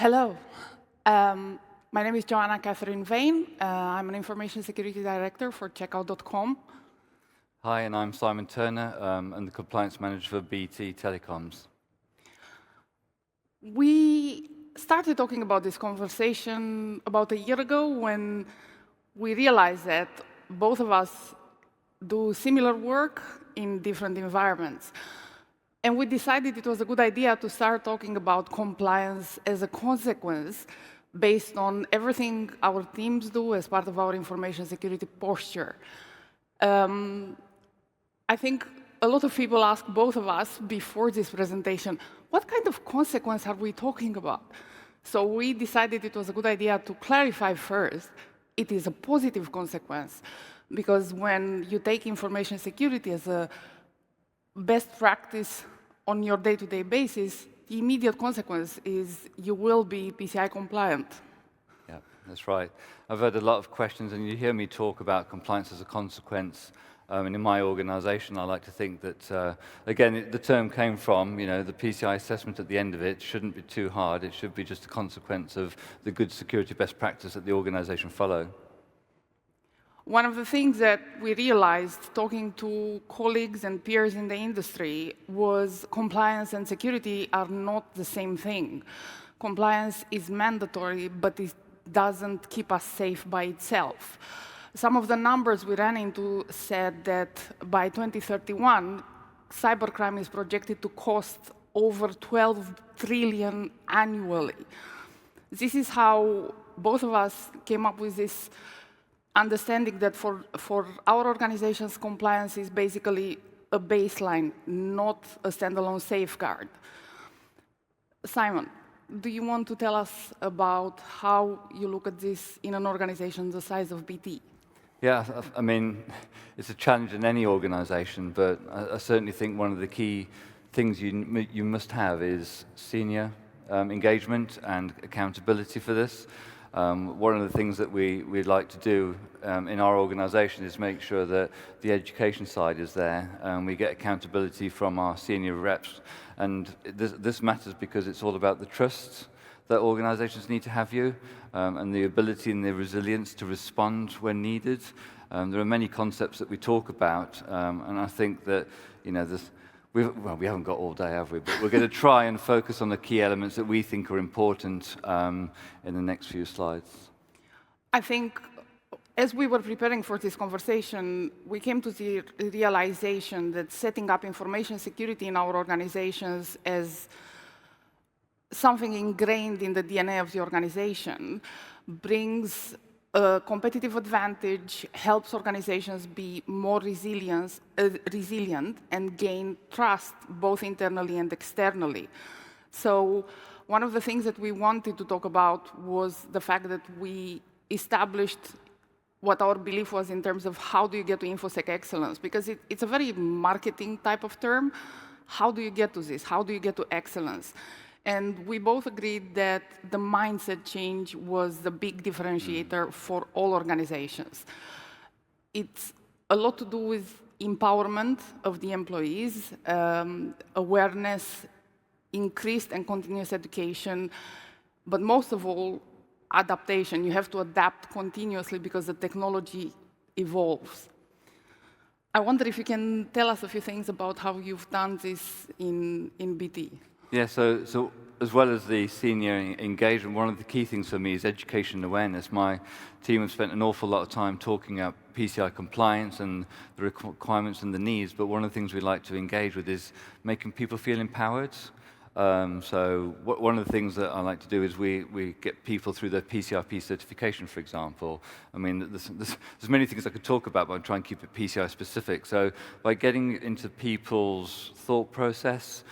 Hello. My name is Joanna Katherine Vane. I'm an Information Security Director for Checkout.com. Hi, and I'm Simon Turner. I'm the Compliance Manager for BT Telecoms. We started talking about this conversation about a year ago when we realized that both of us do similar work in different environments. And we decided it was a good idea to start talking about compliance as a consequence based on everything our teams do as part of our information security posture. I think a lot of people ask both of us before this presentation, what kind of consequence are we talking about? So we decided it was a good idea to clarify first, it is a positive consequence, because when you take information security as a best practice on your day-to-day basis, the immediate consequence is you will be PCI compliant. Yeah, that's right. I've had a lot of questions, and you hear me talk about compliance as a consequence. And in my organization, I like to think that, again, the term came from, the PCI assessment at the end of it shouldn't be too hard. It should be just a consequence of the good security best practice that the organization follow. One of the things that we realized talking to colleagues and peers in the industry was compliance and security are not the same thing. Compliance is mandatory, but it doesn't keep us safe by itself. Some of the numbers we ran into said that by 2031, cybercrime is projected to cost over 12 trillion annually. This is how both of us came up with this understanding that for our organization's compliance is basically a baseline, not a standalone safeguard. Simon, do you want to tell us about how you look at this in an organization the size of BT? Yeah, I mean, it's a challenge in any organization, but I certainly think one of the key things you must have is senior engagement and accountability for this. One of the things that we'd like to do in our organization is make sure that the education side is there, and we get accountability from our senior reps. And this matters because it's all about the trust that organizations need to have you, and the ability and the resilience to respond when needed. There are many concepts that we talk about, and I think that, we haven't got all day, have we? But we're going to try and focus on the key elements that we think are important in the next few slides. I think as we were preparing for this conversation, we came to the realization that setting up information security in our organizations as something ingrained in the DNA of the organization brings a competitive advantage, helps organizations be more resilient and gain trust both internally and externally. So one of the things that we wanted to talk about was the fact that we established what our belief was in terms of how do you get to InfoSec excellence, because it's a very marketing type of term. How do you get to this? How do you get to excellence? And we both agreed that the mindset change was the big differentiator for all organizations. It's a lot to do with empowerment of the employees, awareness, increased and continuous education, but most of all, adaptation. You have to adapt continuously because the technology evolves. I wonder if you can tell us a few things about how you've done this in BT. Yeah, so as well as the senior engagement, one of the key things for me is education and awareness. My team have spent an awful lot of time talking about PCI compliance and the requirements and the needs, but one of the things we like to engage with is making people feel empowered. So one of the things that I like to do is we get people through their PCIP certification, for example. I mean, there's many things I could talk about, but I try and keep it PCI specific. So by getting into people's thought process,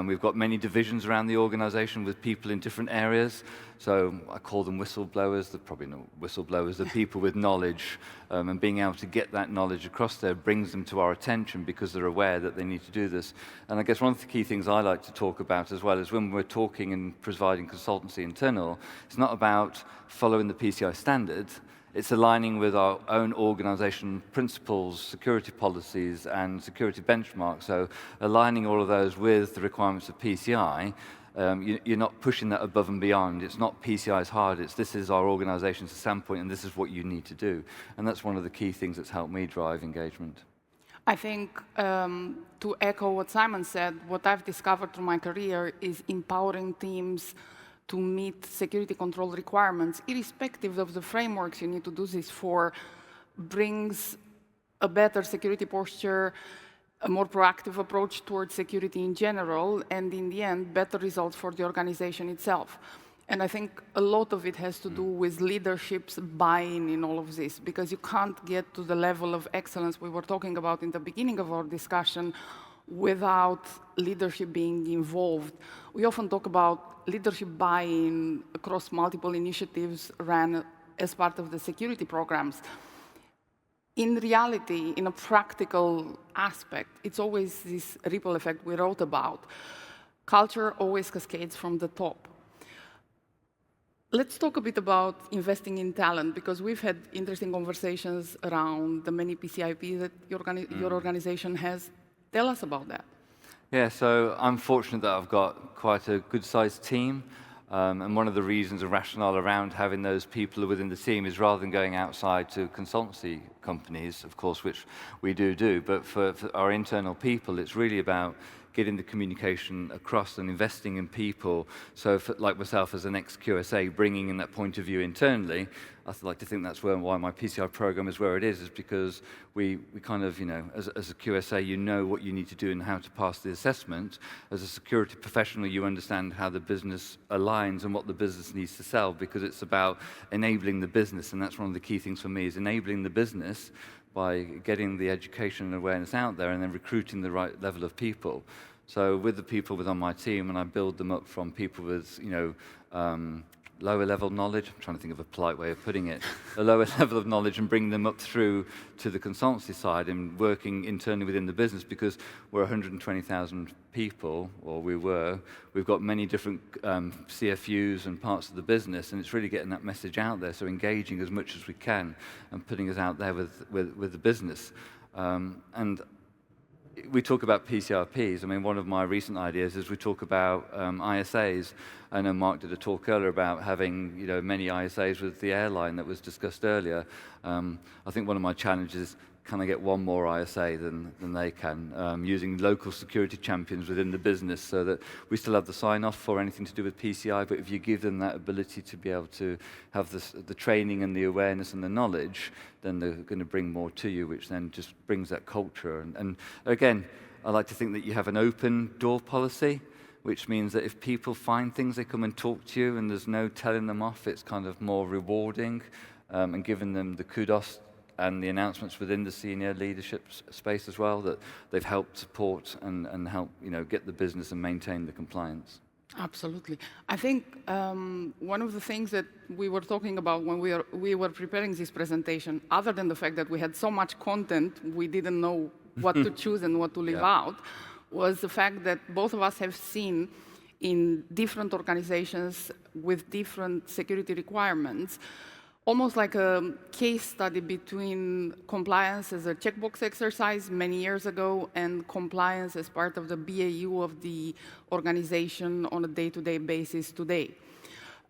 we've got many divisions around the organization with people in different areas. So I call them whistleblowers. They're probably not whistleblowers. They're people with knowledge, and being able to get that knowledge across there brings them to our attention because they're aware that they need to do this. And I guess one of the key things I like to talk about as well is when we're talking and providing consultancy internal, it's not about following the PCI standard. It's aligning with our own organization principles, security policies, and security benchmarks. So aligning all of those with the requirements of PCI You're not pushing that above and beyond. It's not PCI's hard, this is our organization's standpoint, and this is what you need to do. And that's one of the key things that's helped me drive engagement. I think, to echo what Simon said, what I've discovered through my career is empowering teams to meet security control requirements, irrespective of the frameworks you need to do this for, brings a better security posture, a more proactive approach towards security in general, and in the end, better results for the organization itself. And I think a lot of it has to do with leadership's buy-in in all of this, because you can't get to the level of excellence we were talking about in the beginning of our discussion without leadership being involved. We often talk about leadership buy-in across multiple initiatives ran as part of the security programs. In reality, in a practical aspect, it's always this ripple effect we wrote about. Culture always cascades from the top. Let's talk a bit about investing in talent, because we've had interesting conversations around the many PCIPs that your organization has. Tell us about that. Yeah, so I'm fortunate that I've got quite a good-sized team. And one of the reasons and rationale around having those people within the team is rather than going outside to consultancy companies, of course, which we do, but for our internal people, it's really about getting the communication across and investing in people. So like myself as an ex-QSA, bringing in that point of view internally, I like to think that's why my PCI program is where it is because we kind of, as a QSA, you know what you need to do and how to pass the assessment. As a security professional, you understand how the business aligns and what the business needs to sell, because it's about enabling the business, and that's one of the key things for me, is enabling the business by getting the education and awareness out there and then recruiting the right level of people. So with the people within my team, and I build them up from people with, lower level knowledge, I'm trying to think of a polite way of putting it, a lower level of knowledge, and bring them up through to the consultancy side and working internally within the business, because we're 120,000 people, or we've got many different CFUs and parts of the business, and it's really getting that message out there, so engaging as much as we can and putting us out there with the business. And we talk about PCRPs. I mean, one of my recent ideas is we talk about ISAs. I know Mark did a talk earlier about having many ISAs with the airline that was discussed earlier. I think one of my challenges is, can I get one more ISA than they can, using local security champions within the business so that we still have the sign-off for anything to do with PCI, but if you give them that ability to be able to have the training and the awareness and the knowledge, then they're going to bring more to you, which then just brings that culture. And again, I like to think that you have an open door policy, which means that if people find things, they come and talk to you, and there's no telling them off. It's kind of more rewarding and giving them the kudos and the announcements within the senior leadership space as well, that they've helped support and help get the business and maintain the compliance. Absolutely. I think one of the things that we were talking about when we were preparing this presentation, other than the fact that we had so much content, we didn't know what to choose and what to leave out, was the fact that both of us have seen in different organizations with different security requirements, almost like a case study between compliance as a checkbox exercise many years ago and compliance as part of the BAU of the organization on a day-to-day basis today.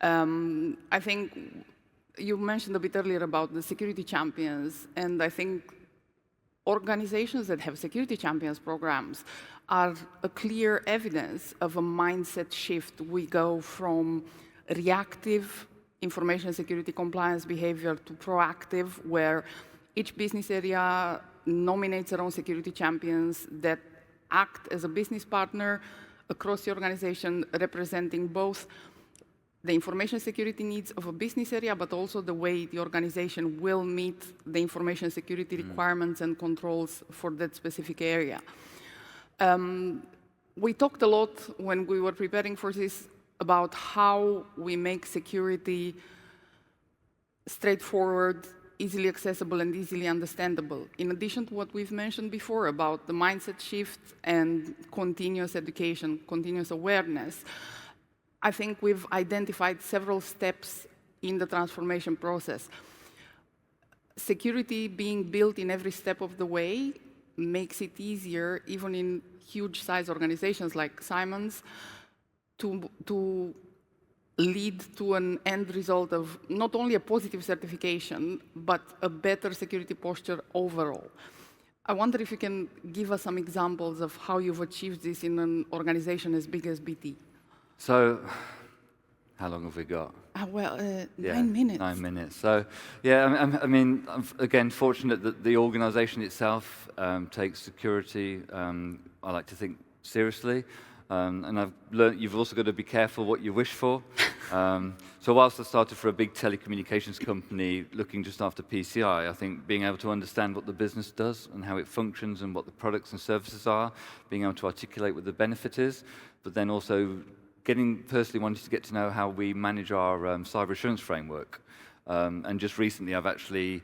I think you mentioned a bit earlier about the security champions, and I think organizations that have security champions programs are a clear evidence of a mindset shift. We go from reactive information security compliance behavior to proactive, where each business area nominates their own security champions that act as a business partner across the organization, representing both the information security needs of a business area, but also the way the organization will meet the information security requirements and controls for that specific area. We talked a lot when we were preparing for this about how we make security straightforward, easily accessible, and easily understandable. In addition to what we've mentioned before about the mindset shift and continuous education, continuous awareness, I think we've identified several steps in the transformation process. Security being built in every step of the way makes it easier, even in huge size organizations like Simon's, to lead to an end result of not only a positive certification, but a better security posture overall. I wonder if you can give us some examples of how you've achieved this in an organization as big as BT. So, how long have we got? Well, Yeah, 9 minutes. 9 minutes. So, yeah, I mean, I'm again fortunate that the organisation itself takes security, I like to think, seriously. And I've learned you've also got to be careful what you wish for. So whilst I started for a big telecommunications company looking just after PCI, I think being able to understand what the business does and how it functions and what the products and services are, being able to articulate what the benefit is, but then also personally wanting to get to know how we manage our cyber assurance framework. And just recently I've actually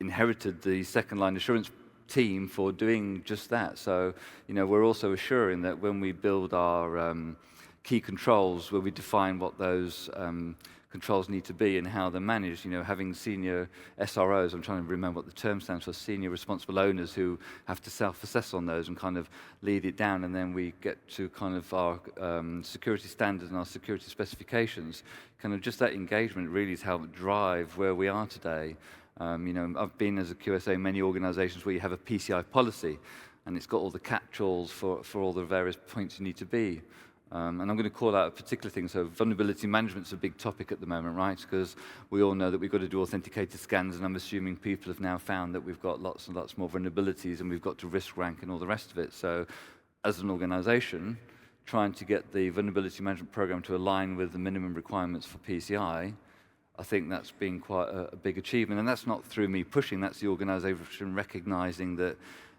inherited the second line assurance team for doing just that. So, we're also assuring that when we build our key controls, where we define what those controls need to be and how they're managed, having senior SROs, I'm trying to remember what the term stands for, senior responsible owners who have to self-assess on those and kind of lead it down, and then we get to kind of our security standards and our security specifications. Kind of just that engagement really has helped drive where we are today. I've been as a QSA in many organizations where you have a PCI policy, and it's got all the catch-alls for all the various points you need to be. And I'm going to call out a particular thing. So vulnerability management is a big topic at the moment, right? Because we all know that we've got to do authenticated scans, and I'm assuming people have now found that we've got lots and lots more vulnerabilities, and we've got to risk rank and all the rest of it. So as an organization, trying to get the vulnerability management program to align with the minimum requirements for PCI, I think that's been quite a big achievement. And that's not through me pushing, that's the organization recognizing that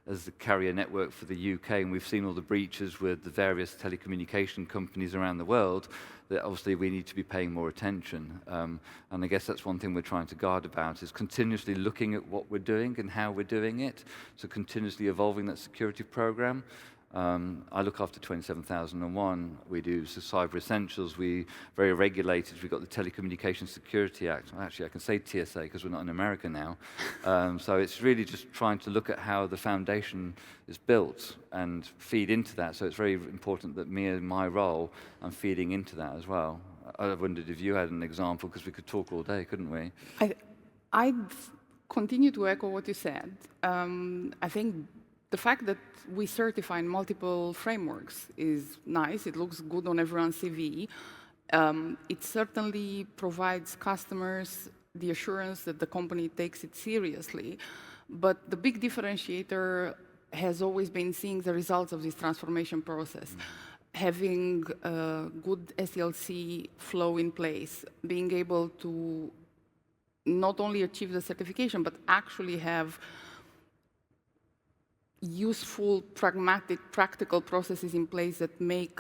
as the carrier network for the UK, and we've seen all the breaches with the various telecommunication companies around the world, that obviously we need to be paying more attention. And I guess that's one thing we're trying to guard about, is continuously looking at what we're doing and how we're doing it, so continuously evolving that security program. I look after 27001. We do cyber essentials. We're very regulated. We've got the Telecommunications Security Act. Actually, I can say TSA because we're not in America now. So it's really just trying to look at how the foundation is built and feed into that. So it's very important that me and my role, I'm feeding into that as well. I wondered if you had an example, because we could talk all day, couldn't we? I'd continue to echo what you said. I think the fact that we certify in multiple frameworks is nice. It looks good on everyone's CV. It certainly provides customers the assurance that the company takes it seriously. But the big differentiator has always been seeing the results of this transformation process. Having a good SDLC flow in place, being able to not only achieve the certification, but actually have useful, pragmatic, practical processes in place that make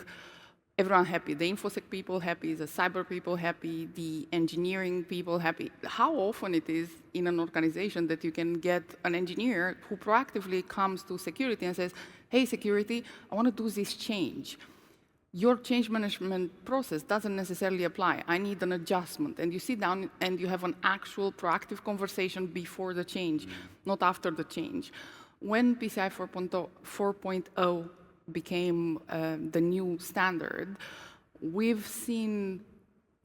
everyone happy. The InfoSec people happy, the cyber people happy, the engineering people happy. How often it is in an organization that you can get an engineer who proactively comes to security and says, hey, security, I want to do this change. Your change management process doesn't necessarily apply. I need an adjustment. And you sit down and you have an actual proactive conversation before the change, not after the change. When PCI 4.0 became the new standard, we've seen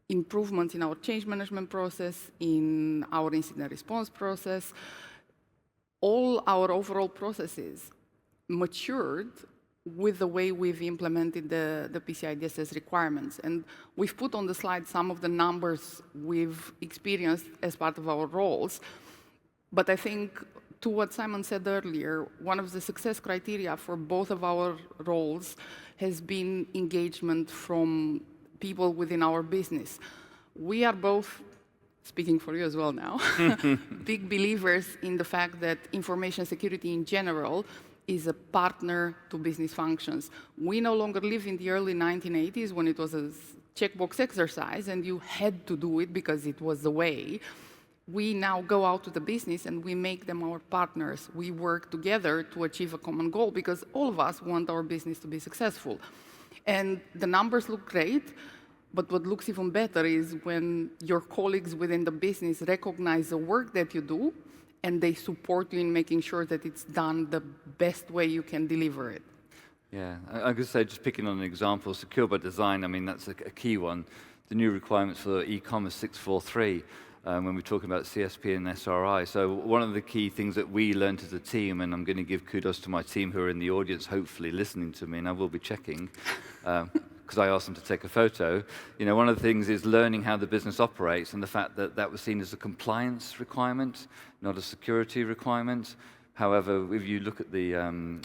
improvements in our change management process, in our incident response process. All our overall processes matured with the way we've implemented the PCI DSS requirements. And we've put on the slide some of the numbers we've experienced as part of our roles. But I think, to what Simon said earlier, one of the success criteria for both of our roles has been engagement from people within our business. We are both, speaking for you as well now, big believers in the fact that information security in general is a partner to business functions. We no longer live in the early 1980s when it was a checkbox exercise and you had to do it because it was the way. We now go out to the business and we make them our partners. We work together to achieve a common goal because all of us want our business to be successful. And the numbers look great, but what looks even better is when your colleagues within the business recognize the work that you do and they support you in making sure that it's done the best way you can deliver it. Yeah, I could say, just picking on an example, secure by design, I mean, that's a key one. The new requirements for e-commerce 643, when we're talking about CSP and SRI. So one of the key things that we learned as a team, and I'm going to give kudos to my team who are in the audience, hopefully listening to me, and I will be checking, because I asked them to take a photo. You know, one of the things is learning how the business operates, and the fact that that was seen as a compliance requirement, not a security requirement. However, if you look at the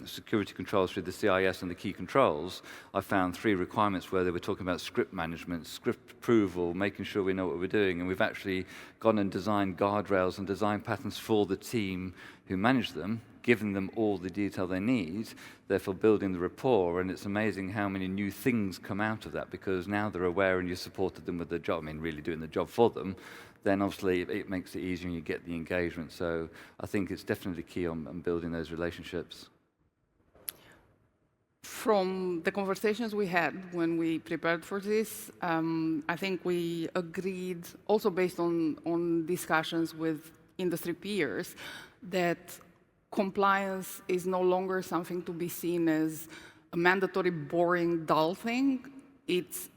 security controls through the CIS and the key controls, I found 3 requirements where they were talking about script management, script approval, making sure we know what we're doing. And we've actually gone and designed guardrails and design patterns for the team who manage them, giving them all the detail they need, therefore building the rapport. And it's amazing how many new things come out of that, because now they're aware and you supported them with the job, I mean, really doing the job for them. Then obviously it makes it easier and you get the engagement. So I think it's definitely key on building those relationships. From the conversations we had when we prepared for this, I think we agreed, also based on discussions with industry peers, that compliance is no longer something to be seen as a mandatory, boring, dull thing. It's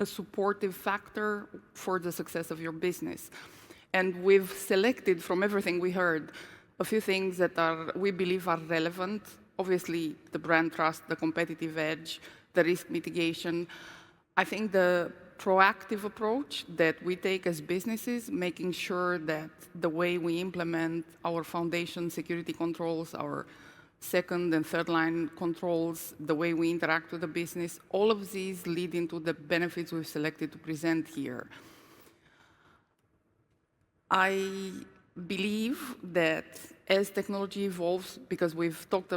a supportive factor for the success of your business. And we've selected from everything we heard a few things that we believe are relevant. Obviously, the brand trust, the competitive edge, the risk mitigation. I think the proactive approach that we take as businesses, making sure that the way we implement our foundation security controls, our second and third line controls, the way we interact with the business, all of these lead into the benefits we've selected to present here. I believe that as technology evolves, because we've talked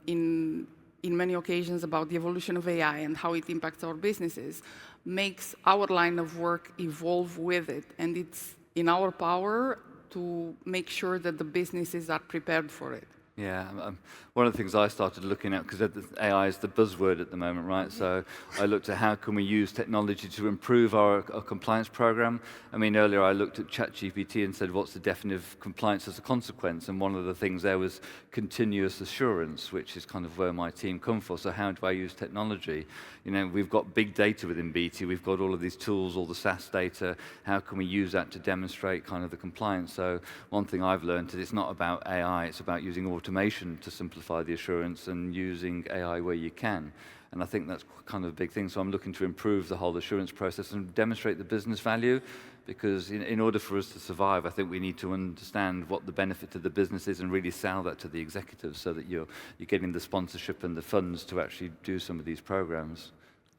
in many occasions about the evolution of AI and how it impacts our businesses, makes our line of work evolve with it. And it's in our power to make sure that the businesses are prepared for it. Yeah, one of the things I started looking at, because AI is the buzzword at the moment, right? So I looked at how can we use technology to improve our compliance program. I mean, earlier I looked at ChatGPT and said, what's the definition of compliance as a consequence? And one of the things there was continuous assurance, which is kind of where my team come from. So how do I use technology? You know, we've got big data within BT. We've got all of these tools, all the SaaS data. How can we use that to demonstrate kind of the compliance? So one thing I've learned is it's not about AI, it's about using automation to simplify the assurance and using AI where you can. And I think that's kind of a big thing. So I'm looking to improve the whole assurance process and demonstrate the business value, because in order for us to survive, I think we need to understand what the benefit to the business is and really sell that to the executives so that you're getting the sponsorship and the funds to actually do some of these programs.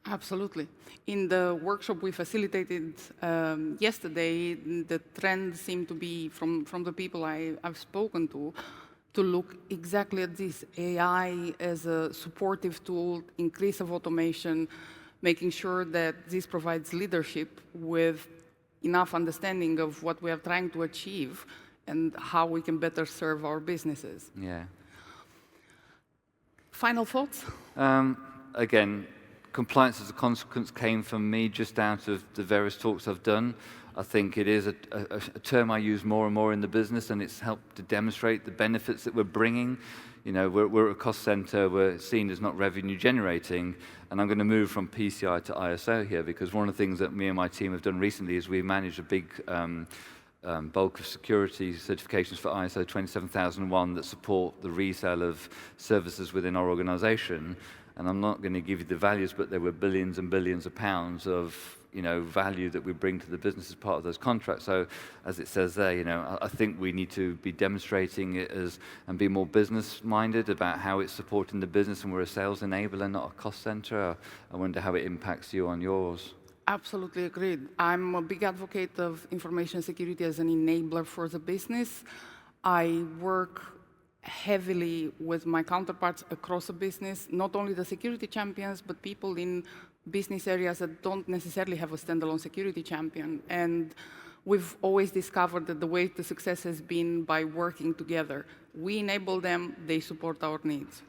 Absolutely. In the workshop we facilitated yesterday, the trend seemed to be, from the people I've spoken to look exactly at this, AI as a supportive tool, increase of automation, making sure that this provides leadership with enough understanding of what we are trying to achieve and how we can better serve our businesses. Yeah. Final thoughts? Again, compliance as a consequence came from me just out of the various talks I've done. I think it is a term I use more and more in the business, and it's helped to demonstrate the benefits that we're bringing. You know, we're a cost center, we're seen as not revenue generating, and I'm going to move from PCI to ISO here, because one of the things that me and my team have done recently is we managed a big bulk of security certifications for ISO 27001 that support the resale of services within our organization. And I'm not going to give you the values, but there were billions and billions of pounds of value that we bring to the business as part of those contracts. So as it says there, I think we need to be demonstrating it and be more business-minded about how it's supporting the business, and we're a sales enabler, not a cost center. I wonder how it impacts you on yours. Absolutely agreed. I'm a big advocate of information security as an enabler for the business. I work heavily with my counterparts across the business, not only the security champions, but people in business areas that don't necessarily have a standalone security champion. And we've always discovered that the way to success has been by working together. We enable them, they support our needs.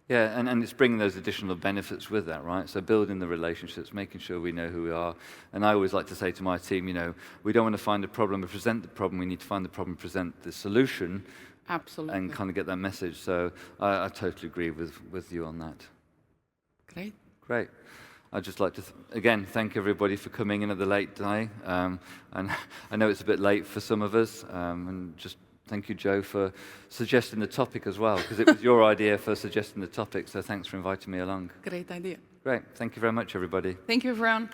Yeah, and it's bringing those additional benefits with that, right? So building the relationships, making sure we know who we are. And I always like to say to my team, we don't want to find a problem and present the problem. We need to find the problem and present the solution. Absolutely. and kind of get that message. So I totally agree with you on that. Great. Great. I'd just like to, again, thank everybody for coming in at the late day. And I know it's a bit late for some of us. And just thank you, Joe, for suggesting the topic as well, because it was your idea for suggesting the topic. So thanks for inviting me along. Great idea. Great. Thank you very much, everybody. Thank you, everyone.